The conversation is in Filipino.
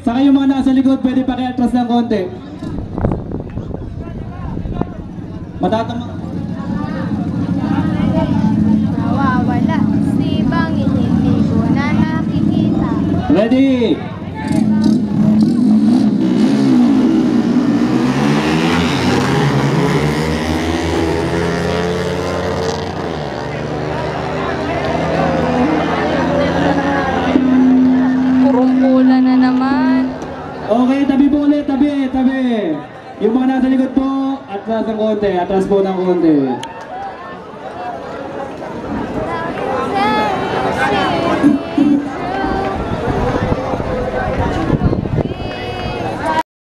Saka yung mga nasa likod, pwede pakiatras ng konti. Matatama. Nawawala si bangin, hindi ko na nakikita. Ready? Purong-pula na naman. Okay, tabi po ulit, tabi. Yung mga nasa likod po, atras ng konti, atras po ng konti.